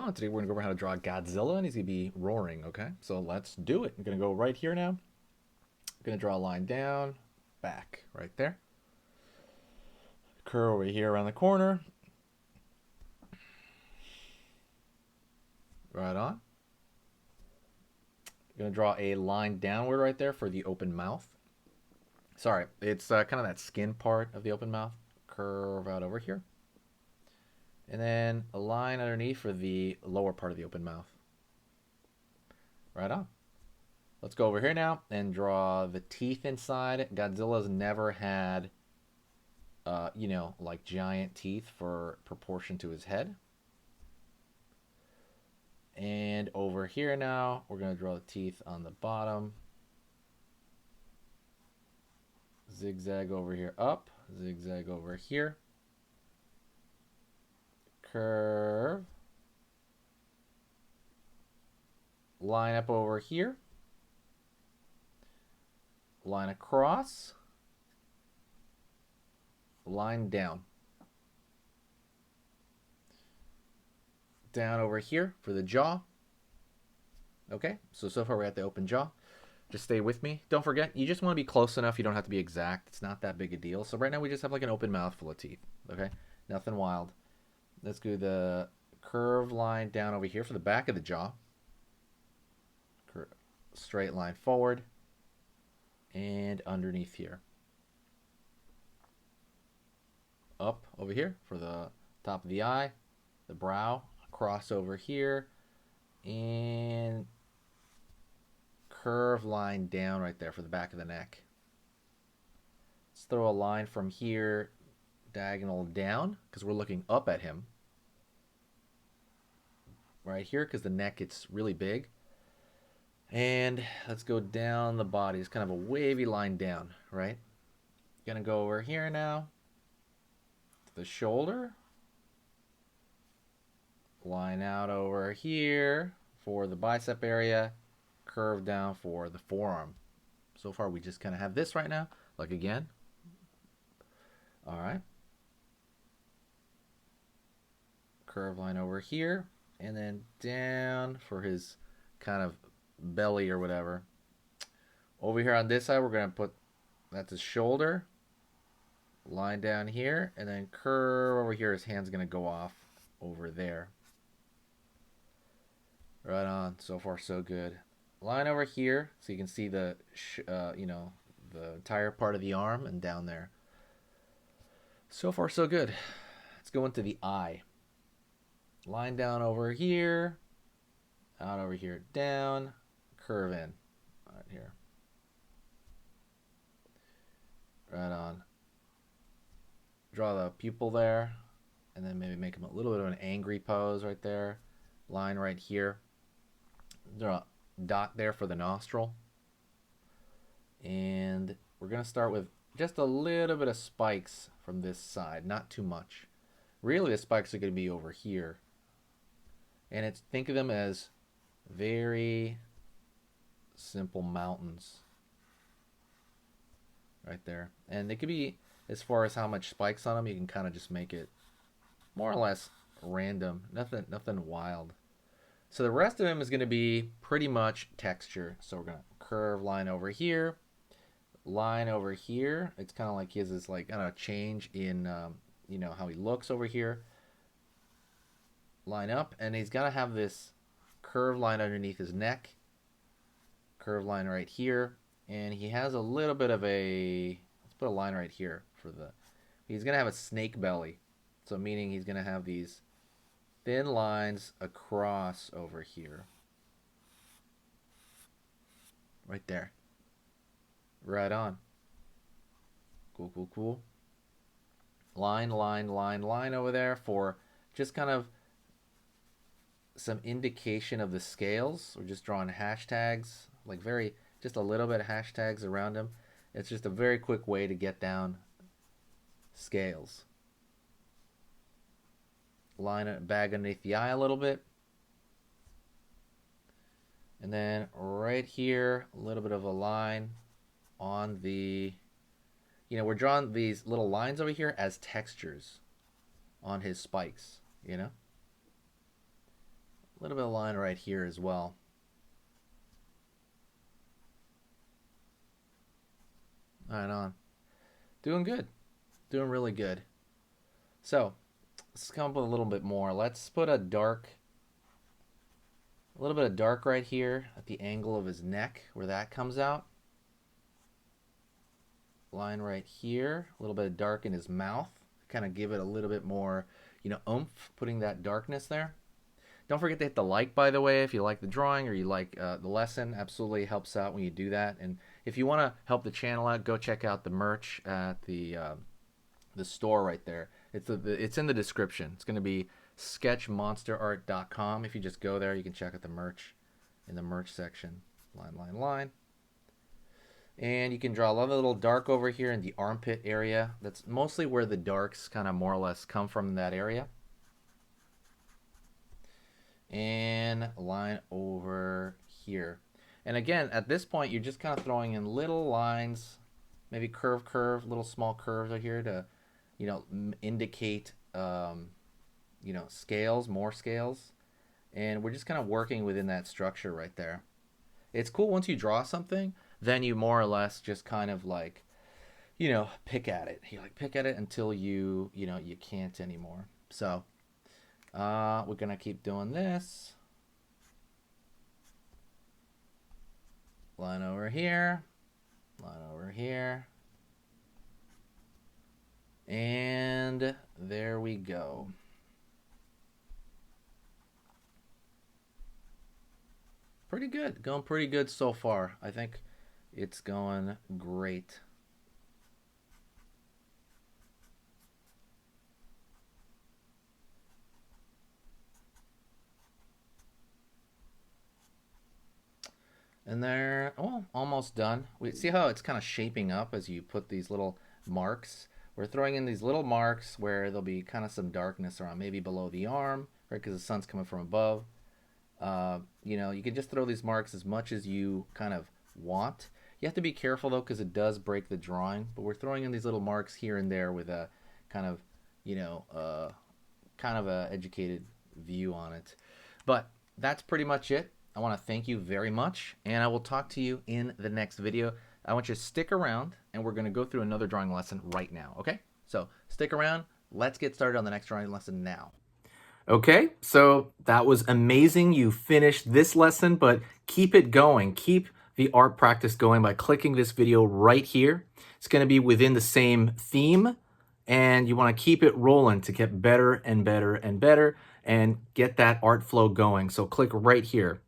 and today we're going to go over how to draw Godzilla, and he's going to be roaring, okay? So let's do it. I'm going to go right here now. I'm going to draw a line down, back, right there. Curve over here around the corner. Right on. I'm going to draw a line downward right there for the open mouth. Sorry, it's kind of that skin part of the open mouth. Curve out over here. And then a line underneath for the lower part of the open mouth. Right on. Let's go over here now and draw the teeth inside. Godzilla's never had, like giant teeth for proportion to his head. And over here now, we're going to draw the teeth on the bottom. Zigzag over here up, zigzag over here. Curve. Line up over here. Line across. Line down. Down over here for the jaw. Okay, so far we're at the open jaw. Just stay with me. Don't forget, you just want to be close enough. You don't have to be exact. It's not that big a deal. So right now we just have like an open mouth full of teeth. Okay, nothing wild. Let's do the curved line down over here for the back of the jaw. Straight line forward and underneath here. Up over here for the top of the eye, the brow, cross over here, and curved line down right there for the back of the neck. Let's throw a line from here diagonal down because we're looking up at him. Right here because the neck gets really big. And let's go down the body. It's kind of a wavy line down, right? Gonna go over here now. The shoulder. Line out over here for the bicep area. Curve down for the forearm. So far we just kind of have this right now. Look again. All right. Curve line over here. And then down for his kind of belly or whatever. Over here on this side, we're going to put, that's his shoulder. Line down here. And then curve over here. His hand's going to go off over there. Right on. So far, so good. Line over here. So you can see the, the entire part of the arm and down there. So far, so good. Let's go into the eye. Line down over here. Out over here. Down. Curve in. Right here. Right on. Draw the pupil there. And then maybe make him a little bit of an angry pose right there. Line right here. Draw a dot there for the nostril. And we're going to start with just a little bit of spikes from this side. Not too much. Really, the spikes are going to be over here. And think of them as very simple mountains. Right there. And they could be, as far as how much spikes on them, you can kind of just make it more or less random. Nothing wild. So the rest of them is going to be pretty much texture. So we're going to curve line over here. Line over here. It's kind of like his is like, I don't know, change in, how he looks over here. Line up. And he's got to have this curved line underneath his neck. Curved line right here. And he has a little bit of a, let's put a line right here for the, he's going to have a snake belly. So meaning he's going to have these thin lines across over here. Right there. Right on. Cool, cool, cool. Line, line, line, line over there for just kind of some indication of the scales. We're just drawing hashtags, like just a little bit of hashtags around them. It's just a very quick way to get down scales. Line it, bag underneath the eye a little bit. And then right here, a little bit of a line on the, we're drawing these little lines over here as textures on his spikes, A little bit of line right here as well. Right on. Doing good. Doing really good. So, let's come up with a little bit more. Let's put a little bit of dark right here at the angle of his neck where that comes out. Line right here. A little bit of dark in his mouth. Kind of give it a little bit more, oomph, putting that darkness there. Don't forget to hit the like, by the way, if you like the drawing or you like the lesson. Absolutely helps out when you do that. And if you want to help the channel out, go check out the merch at the store right there. It's in the description. It's going to be sketchmonsterart.com. If you just go there, you can check out the merch in the merch section. Line, line, line. And you can draw a little dark over here in the armpit area. That's mostly where the darks kind of more or less come from in that area. And a line over here. And again, at this point, you're just kind of throwing in little lines, maybe curve, little small curves right here to, indicate, scales, more scales. And we're just kind of working within that structure right there. It's cool once you draw something, then you more or less just kind of like, pick at it. You pick at it until you can't anymore. So we're gonna keep doing this. Line over here, line over here, and there we go. Pretty good. Going pretty good so far. I think it's going great. And they're almost done. We see how it's kind of shaping up as you put these little marks. We're throwing in these little marks where there'll be kind of some darkness around, maybe below the arm, right? Because the sun's coming from above. You can just throw these marks as much as you kind of want. You have to be careful though, because it does break the drawing. But we're throwing in these little marks here and there with a kind of, kind of a educated view on it. But that's pretty much it. I want to thank you very much, and I will talk to you in the next video. I want you to stick around, and we're going to go through another drawing lesson right now, okay? So stick around. Let's get started on the next drawing lesson now. Okay, so that was amazing. You finished this lesson, but keep it going. Keep the art practice going by clicking this video right here. It's going to be within the same theme, and you want to keep it rolling to get better and better and better and get that art flow going. So click right here.